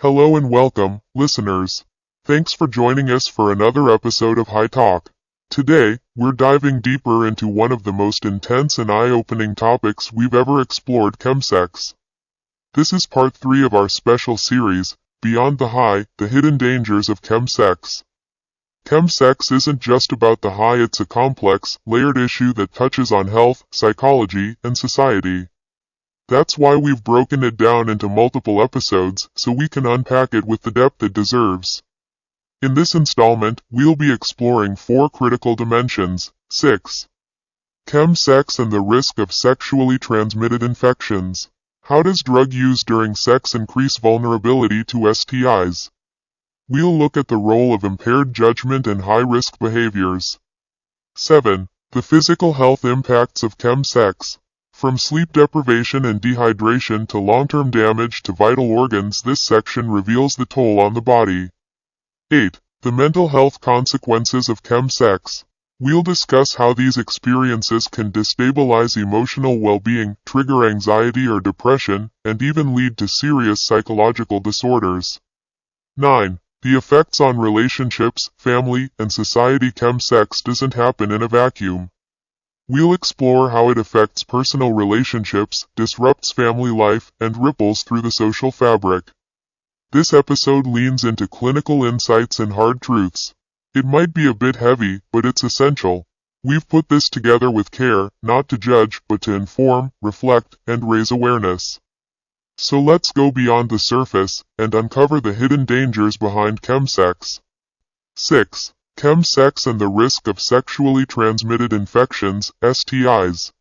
Hello and welcome, listeners. Thanks for joining us for another episode of Hi Talk. Today, we're diving deeper into one of the most intense and eye-opening topics we've ever explored: Chem Sex. This is part 3 of our special series, Beyond the High, the Hidden Dangers of Chem Sex. Chem sex isn't just about the high, it's a complex, layered issue that touches on health, psychology, and society. That's why we've broken it down into multiple episodes, so we can unpack it with the depth it deserves. In this installment, we'll be exploring 4 critical dimensions. 6. Chem sex and the risk of sexually transmitted infections. How does drug use during sex increase vulnerability to STIs? We'll look at the role of impaired judgment and high-risk behaviors. 7. The physical health impacts of chem sex. From sleep deprivation and dehydration to long-term damage to vital organs, this section reveals the toll on the body. 8. The mental health consequences of chem sex. We'll discuss how these experiences can destabilize emotional well-being, trigger anxiety or depression, and even lead to serious psychological disorders. 9. The effects on relationships, family, and society. Chem sex doesn't happen in a vacuum. We'll explore how it affects personal relationships, disrupts family life, and ripples through the social fabric. This episode leans into clinical insights and hard truths. It might be a bit heavy, but it's essential. We've put this together with care, not to judge, but to inform, reflect, and raise awareness. So let's go beyond the surface, and uncover the hidden dangers behind chem sex. 6. Chem sex and the risk of sexually transmitted infections, STIs.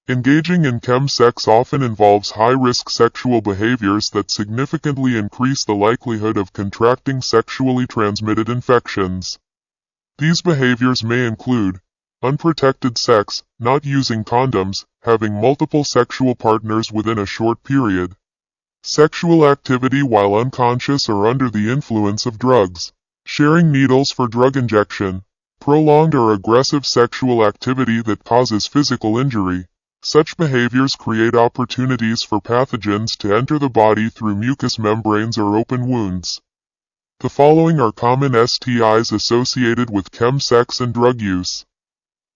Engaging in chem sex often involves high-risk sexual behaviors that significantly increase the likelihood of contracting sexually transmitted infections. These behaviors may include unprotected sex, not using condoms, having multiple sexual partners within a short period, sexual activity while unconscious or under the influence of drugs, sharing needles for drug injection, prolonged or aggressive sexual activity that causes physical injury. Such behaviors create opportunities for pathogens to enter the body through mucous membranes or open wounds. The following are common STIs associated with chem sex and drug use.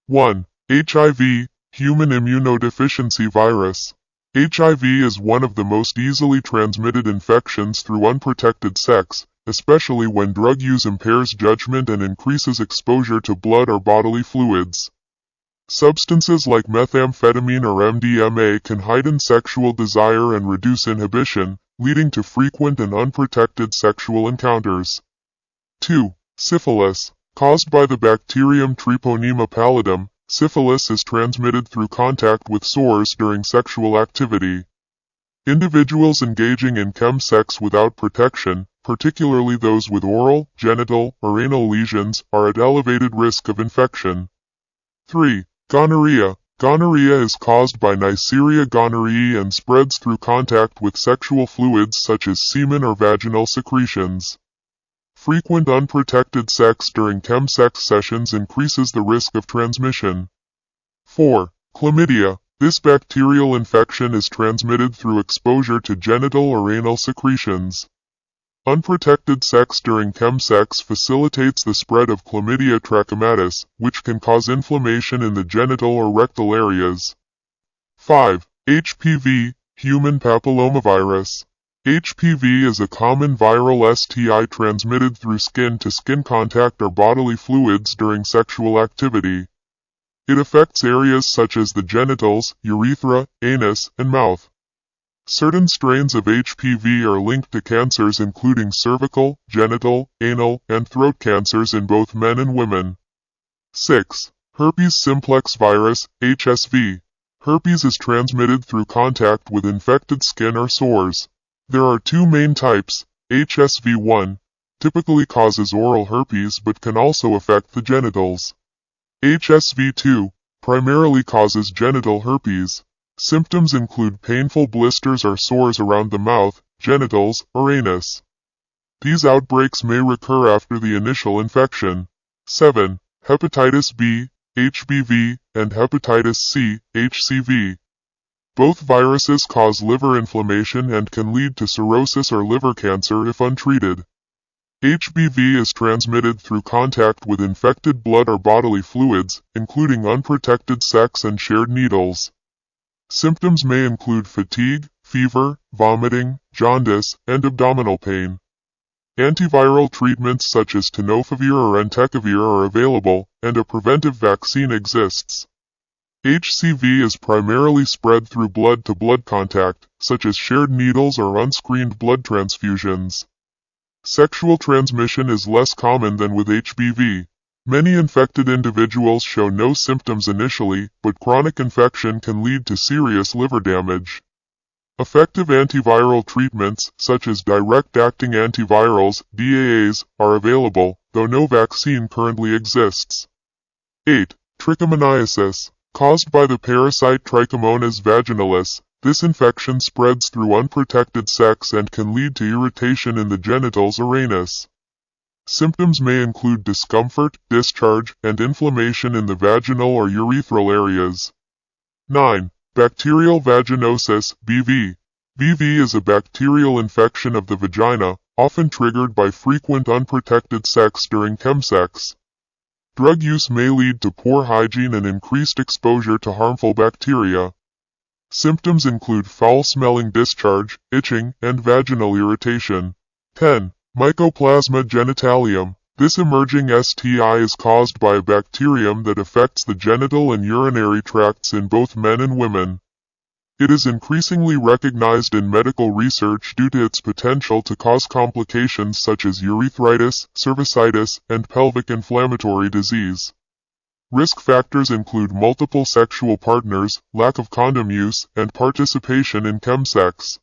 1. HIV, human immunodeficiency virus. HIV is one of the most easily transmitted infections through unprotected sex, especially when drug use impairs judgment and increases exposure to blood or bodily fluids. Substances like methamphetamine or MDMA can heighten sexual desire and reduce inhibition, leading to frequent and unprotected sexual encounters. 2. Syphilis. Caused by the bacterium Treponema pallidum, syphilis is transmitted through contact with sores during sexual activity. Individuals engaging in chem sex without protection, particularly those with oral, genital, or anal lesions, are at elevated risk of infection. 3. Gonorrhea. Gonorrhea is caused by Neisseria gonorrhoeae and spreads through contact with sexual fluids such as semen or vaginal secretions. Frequent unprotected sex during chem sex sessions increases the risk of transmission. 4. Chlamydia. This bacterial infection is transmitted through exposure to genital or anal secretions. Unprotected sex during chem sex facilitates the spread of chlamydia trachomatis, which can cause inflammation in the genital or rectal areas. 5. HPV, human papillomavirus. HPV is a common viral STI transmitted through skin-to-skin contact or bodily fluids during sexual activity. It affects areas such as the genitals, urethra, anus, and mouth. Certain strains of HPV are linked to cancers including cervical, genital, anal, and throat cancers in both men and women. 6. Herpes simplex virus, HSV. Herpes is transmitted through contact with infected skin or sores. There are 2 main types. HSV-1 typically causes oral herpes but can also affect the genitals. HSV-2 primarily causes genital herpes. Symptoms include painful blisters or sores around the mouth, genitals, or anus. These outbreaks may recur after the initial infection. 7. Hepatitis B, HBV, and hepatitis C, HCV. Both viruses cause liver inflammation and can lead to cirrhosis or liver cancer if untreated. HBV is transmitted through contact with infected blood or bodily fluids, including unprotected sex and shared needles. Symptoms may include fatigue, fever, vomiting, jaundice, and abdominal pain. Antiviral treatments such as tenofovir or entecavir are available, and a preventive vaccine exists. HCV is primarily spread through blood-to-blood contact, such as shared needles or unscreened blood transfusions. Sexual transmission is less common than with HBV. Many infected individuals show no symptoms initially, but chronic infection can lead to serious liver damage. Effective antiviral treatments, such as direct-acting antivirals, DAAs, are available, though no vaccine currently exists. 8. Trichomoniasis. Caused by the parasite Trichomonas vaginalis, this infection spreads through unprotected sex and can lead to irritation in the genitals or anus. Symptoms may include discomfort, discharge, and inflammation in the vaginal or urethral areas. 9. Bacterial vaginosis, BV. BV is a bacterial infection of the vagina, often triggered by frequent unprotected sex during Chem Sex. Drug use may lead to poor hygiene and increased exposure to harmful bacteria. Symptoms include foul-smelling discharge, itching, and vaginal irritation. 10. Mycoplasma genitalium. This emerging STI is caused by a bacterium that affects the genital and urinary tracts in both men and women. It is increasingly recognized in medical research due to its potential to cause complications such as urethritis, cervicitis, and pelvic inflammatory disease. Risk factors include multiple sexual partners, lack of condom use, and participation in Chem Sex.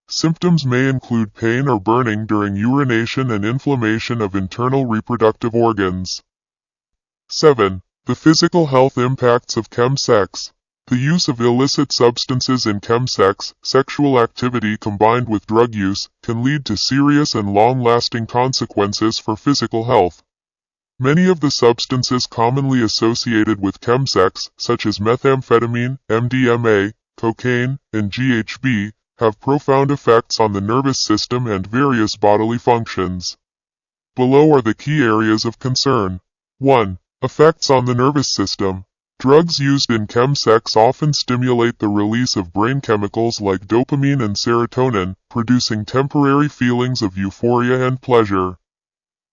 Symptoms may include pain or burning during urination and inflammation of internal reproductive organs. 7. The physical health impacts of Chem Sex. The use of illicit substances in Chem Sex, sexual activity combined with drug use, can lead to serious and long-lasting consequences for physical health. Many of the substances commonly associated with Chem Sex, such as methamphetamine, MDMA, cocaine, and GHB, have profound effects on the nervous system and various bodily functions. Below are the key areas of concern. 1. Effects on the nervous system. Drugs used in Chem Sex often stimulate the release of brain chemicals like dopamine and serotonin, producing temporary feelings of euphoria and pleasure.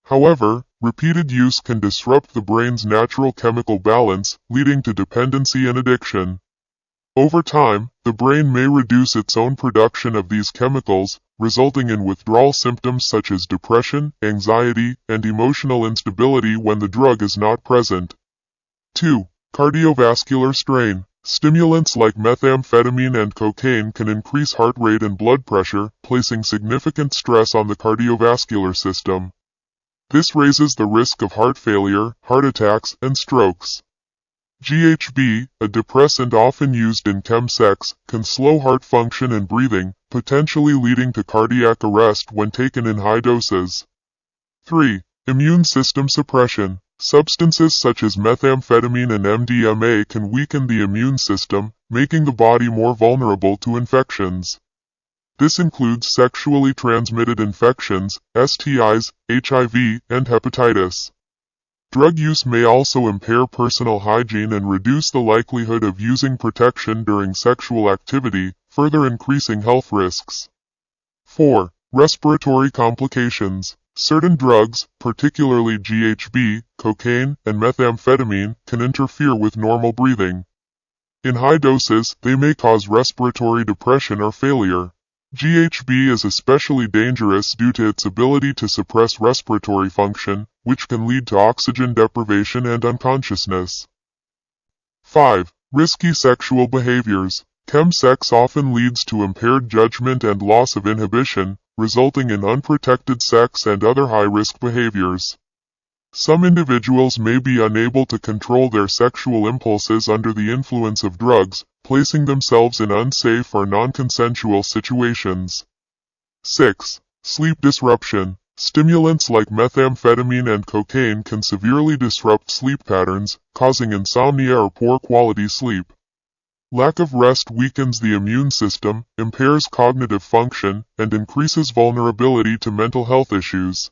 However, repeated use can disrupt the brain's natural chemical balance, leading to dependency and addiction. Over time, the brain may reduce its own production of these chemicals, resulting in withdrawal symptoms such as depression, anxiety, and emotional instability when the drug is not present. 2. Cardiovascular strain. Stimulants like methamphetamine and cocaine can increase heart rate and blood pressure, placing significant stress on the cardiovascular system. This raises the risk of heart failure, heart attacks, and strokes. GHB, a depressant often used in Chem Sex, can slow heart function and breathing, potentially leading to cardiac arrest when taken in high doses. 3. Immune system suppression. Substances such as methamphetamine and MDMA can weaken the immune system, making the body more vulnerable to infections. This includes sexually transmitted infections, STIs, HIV, and hepatitis. Drug use may also impair personal hygiene and reduce the likelihood of using protection during sexual activity, further increasing health risks. 4. Respiratory complications. Certain drugs, particularly GHB, cocaine, and methamphetamine, can interfere with normal breathing. In high doses, they may cause respiratory depression or failure. GHB is especially dangerous due to its ability to suppress respiratory function, which can lead to oxygen deprivation and unconsciousness. 5. Risky sexual behaviors. Chem Sex often leads to impaired judgment and loss of inhibition, resulting in unprotected sex and other high-risk behaviors. Some individuals may be unable to control their sexual impulses under the influence of drugs, placing themselves in unsafe or non-consensual situations. 6. Sleep disruption. Stimulants like methamphetamine and cocaine can severely disrupt sleep patterns, causing insomnia or poor quality sleep. Lack of rest weakens the immune system, impairs cognitive function, and increases vulnerability to mental health issues.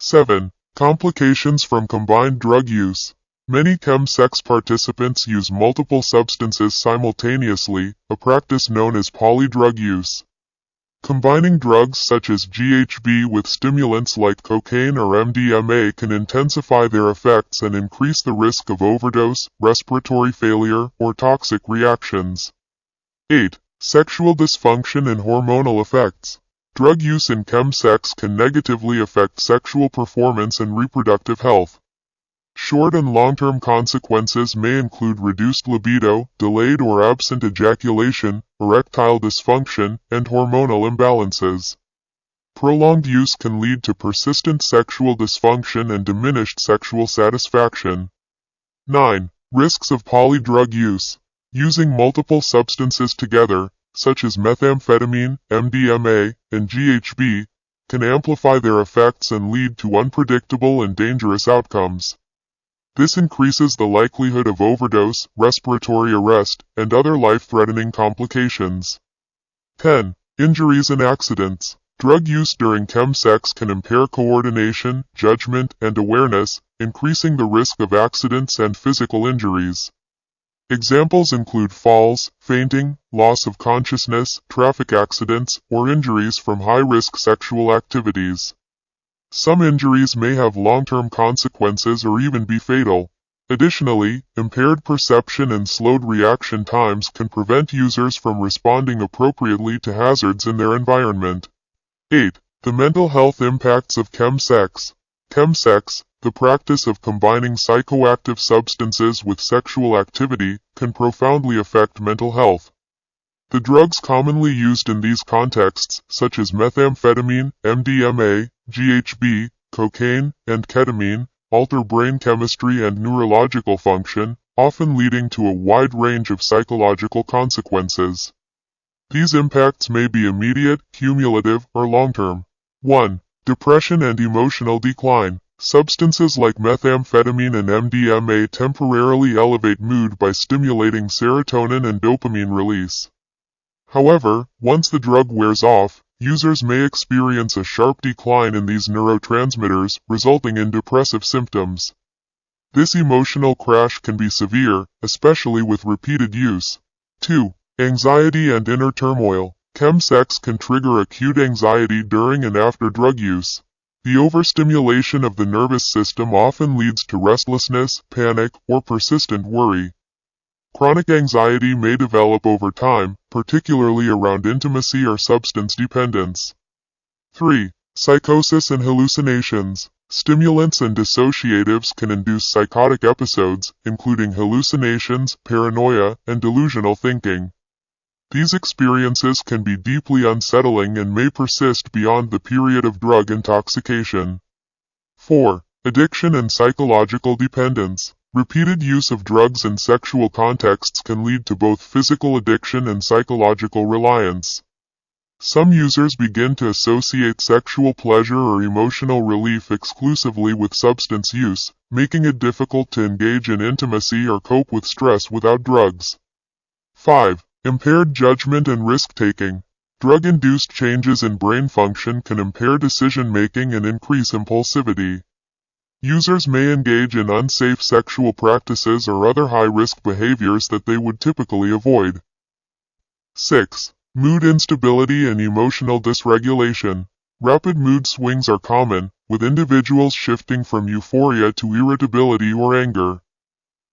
7. Complications from combined drug use. Many Chem Sex participants use multiple substances simultaneously, a practice known as polydrug use. Combining drugs such as GHB with stimulants like cocaine or MDMA can intensify their effects and increase the risk of overdose, respiratory failure, or toxic reactions. 8. Sexual dysfunction and hormonal effects. Drug use in Chem Sex can negatively affect sexual performance and reproductive health. Short and long-term consequences may include reduced libido, delayed or absent ejaculation, erectile dysfunction, and hormonal imbalances. Prolonged use can lead to persistent sexual dysfunction and diminished sexual satisfaction. 9. Risks of polydrug use. Using multiple substances together, such as methamphetamine, MDMA, and GHB, can amplify their effects and lead to unpredictable and dangerous outcomes. This increases the likelihood of overdose, respiratory arrest, and other life-threatening complications. 10. Injuries and accidents. Drug use during Chem Sex can impair coordination, judgment, and awareness, increasing the risk of accidents and physical injuries. Examples include falls, fainting, loss of consciousness, traffic accidents, or injuries from high-risk sexual activities. Some injuries may have long-term consequences or even be fatal. Additionally, impaired perception and slowed reaction times can prevent users from responding appropriately to hazards in their environment. 8. The mental health impacts of Chem Sex. Chem Sex, the practice of combining psychoactive substances with sexual activity, can profoundly affect mental health. The drugs commonly used in these contexts, such as methamphetamine, MDMA, GHB, cocaine, and ketamine, alter brain chemistry and neurological function, often leading to a wide range of psychological consequences. These impacts may be immediate, cumulative, or long-term. 1. Depression and emotional decline. Substances like methamphetamine and MDMA temporarily elevate mood by stimulating serotonin and dopamine release. However, once the drug wears off, users may experience a sharp decline in these neurotransmitters, resulting in depressive symptoms. This emotional crash can be severe, especially with repeated use. 2. Anxiety and inner turmoil. Chem Sex can trigger acute anxiety during and after drug use. The overstimulation of the nervous system often leads to restlessness, panic, or persistent worry. Chronic anxiety may develop over time, particularly around intimacy or substance dependence. 3. Psychosis and hallucinations. Stimulants and dissociatives can induce psychotic episodes, including hallucinations, paranoia, and delusional thinking. These experiences can be deeply unsettling and may persist beyond the period of drug intoxication. 4. Addiction and psychological dependence. Repeated use of drugs in sexual contexts can lead to both physical addiction and psychological reliance. Some users begin to associate sexual pleasure or emotional relief exclusively with substance use, making it difficult to engage in intimacy or cope with stress without drugs. 5. Impaired judgment and risk-taking. Drug-induced changes in brain function can impair decision-making and increase impulsivity. Users may engage in unsafe sexual practices or other high-risk behaviors that they would typically avoid. 6. Mood instability and emotional dysregulation. Rapid mood swings are common, with individuals shifting from euphoria to irritability or anger.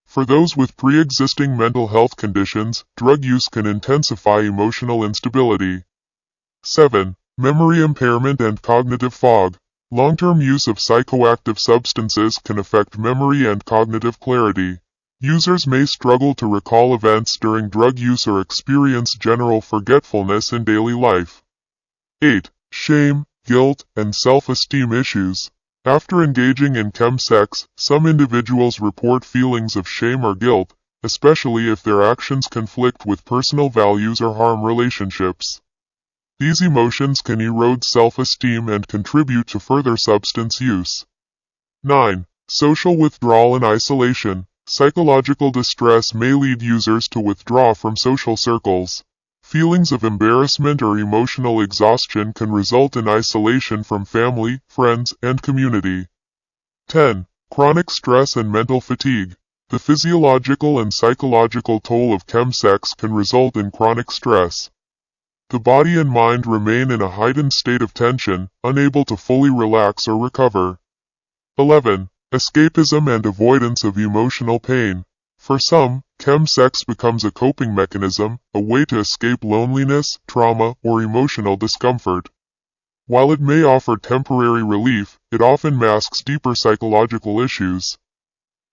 For those with pre-existing mental health conditions, drug use can intensify emotional instability. 7. Memory impairment and cognitive fog. Long-term use of psychoactive substances can affect memory and cognitive clarity. Users may struggle to recall events during drug use or experience general forgetfulness in daily life. 8. Shame, guilt, and self-esteem issues. After engaging in Chem Sex, some individuals report feelings of shame or guilt, especially if their actions conflict with personal values or harm relationships. These emotions can erode self-esteem and contribute to further substance use. 9. Social withdrawal and isolation. Psychological distress may lead users to withdraw from social circles. Feelings of embarrassment or emotional exhaustion can result in isolation from family, friends, and community. 10. Chronic stress and mental fatigue. The physiological and psychological toll of chem sex can result in chronic stress. The body and mind remain in a heightened state of tension, unable to fully relax or recover. 11. Escapism and avoidance of emotional pain. For some, chem sex becomes a coping mechanism, a way to escape loneliness, trauma, or emotional discomfort. While it may offer temporary relief, it often masks deeper psychological issues.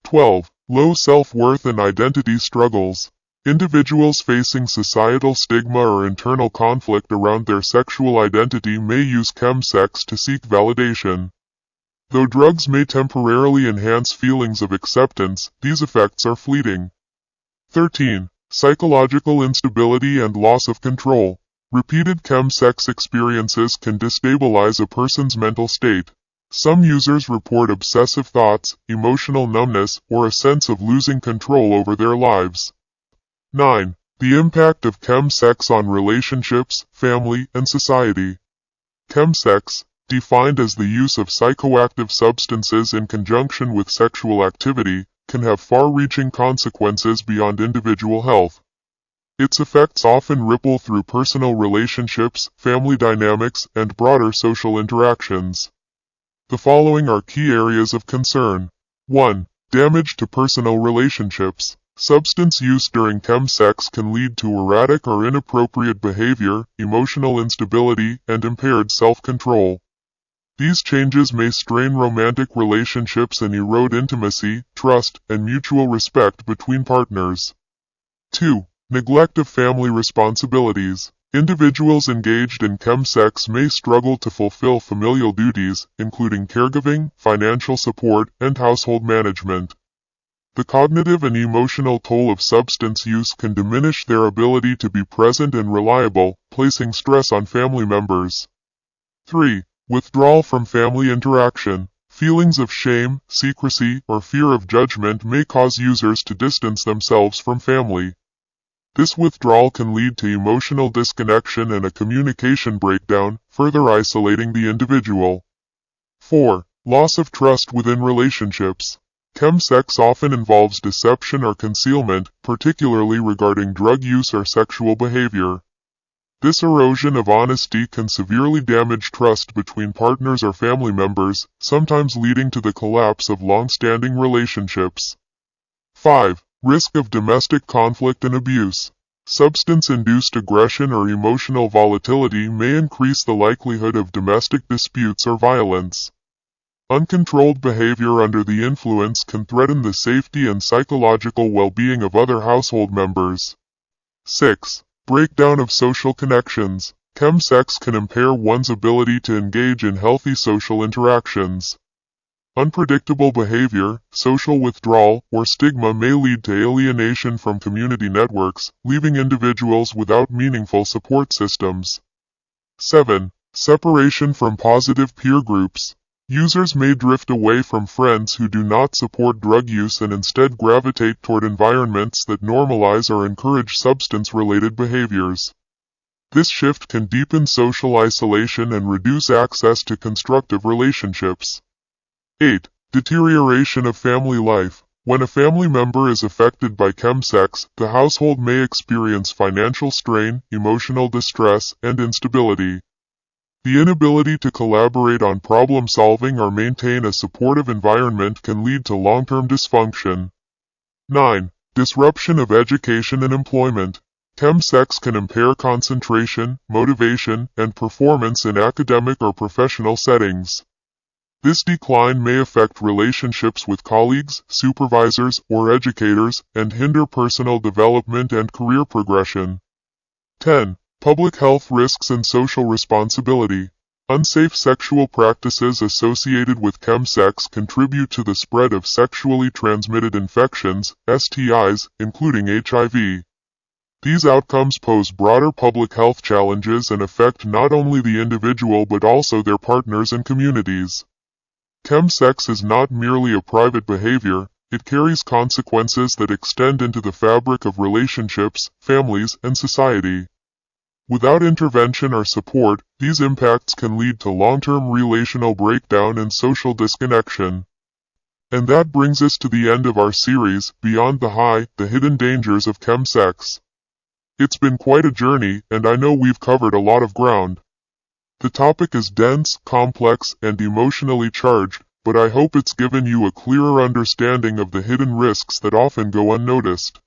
12. Low self-worth and identity struggles. Individuals facing societal stigma or internal conflict around their sexual identity may use chem sex to seek validation. Though drugs may temporarily enhance feelings of acceptance, these effects are fleeting. 13. Psychological instability and loss of control. Repeated chem sex experiences can destabilize a person's mental state. Some users report obsessive thoughts, emotional numbness, or a sense of losing control over their lives. 9. The impact of chem sex on relationships, family, and society. Chem sex, defined as the use of psychoactive substances in conjunction with sexual activity, can have far-reaching consequences beyond individual health. Its effects often ripple through personal relationships, family dynamics, and broader social interactions. The following are key areas of concern. 1. Damage to personal relationships. Substance use during chem sex can lead to erratic or inappropriate behavior, emotional instability, and impaired self-control. These changes may strain romantic relationships and erode intimacy, trust, and mutual respect between partners. 2. Neglect of family responsibilities. Individuals engaged in chem sex may struggle to fulfill familial duties, including caregiving, financial support, and household management. The cognitive and emotional toll of substance use can diminish their ability to be present and reliable, placing stress on family members. 3. Withdrawal from family interaction. Feelings of shame, secrecy, or fear of judgment may cause users to distance themselves from family. This withdrawal can lead to emotional disconnection and a communication breakdown, further isolating the individual. 4. Loss of trust within relationships. Chem sex often involves deception or concealment, particularly regarding drug use or sexual behavior. This erosion of honesty can severely damage trust between partners or family members, sometimes leading to the collapse of long-standing relationships. 5. Risk of domestic conflict and abuse. Substance-induced aggression or emotional volatility may increase the likelihood of domestic disputes or violence. Uncontrolled behavior under the influence can threaten the safety and psychological well-being of other household members. 6. Breakdown of social connections. Chem sex can impair one's ability to engage in healthy social interactions. Unpredictable behavior, social withdrawal, or stigma may lead to alienation from community networks, leaving individuals without meaningful support systems. 7. Separation from positive peer groups. Users may drift away from friends who do not support drug use and instead gravitate toward environments that normalize or encourage substance-related behaviors. This shift can deepen social isolation and reduce access to constructive relationships. 8. Deterioration of family life. When a family member is affected by chem sex, the household may experience financial strain, emotional distress, and instability. The inability to collaborate on problem solving or maintain a supportive environment can lead to long-term dysfunction. 9. Disruption of education and employment. Chem sex can impair concentration, motivation, and performance in academic or professional settings. This decline may affect relationships with colleagues, supervisors, or educators, and hinder personal development and career progression. 10. Public health risks and social responsibility. Unsafe sexual practices associated with chem sex contribute to the spread of sexually transmitted infections, STIs, including HIV. These outcomes pose broader public health challenges and affect not only the individual but also their partners and communities. Chem sex is not merely a private behavior, it carries consequences that extend into the fabric of relationships, families, and society. Without intervention or support, these impacts can lead to long-term relational breakdown and social disconnection. And that brings us to the end of our series, Beyond the High, the Hidden Dangers of Chem Sex. It's been quite a journey, and I know we've covered a lot of ground. The topic is dense, complex, and emotionally charged, but I hope it's given you a clearer understanding of the hidden risks that often go unnoticed.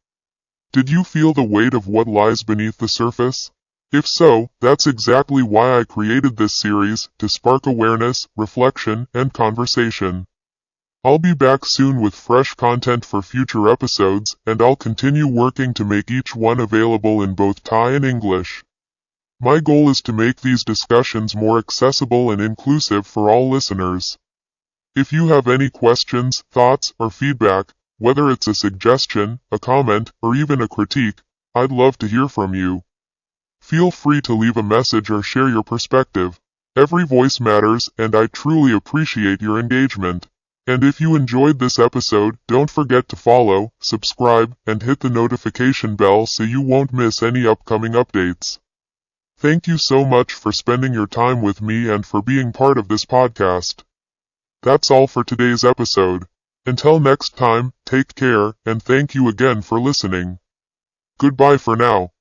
Did you feel the weight of what lies beneath the surface? If so, that's exactly why I created this series, to spark awareness, reflection, and conversation. I'll be back soon with fresh content for future episodes, and I'll continue working to make each one available in both Thai and English. My goal is to make these discussions more accessible and inclusive for all listeners. If you have any questions, thoughts, or feedback, whether it's a suggestion, a comment, or even a critique, I'd love to hear from you. Feel free to leave a message or share your perspective. Every voice matters, and I truly appreciate your engagement. And if you enjoyed this episode, don't forget to follow, subscribe, and hit the notification bell so you won't miss any upcoming updates. Thank you so much for spending your time with me and for being part of this podcast. That's all for today's episode. Until next time, take care, and thank you again for listening. Goodbye for now.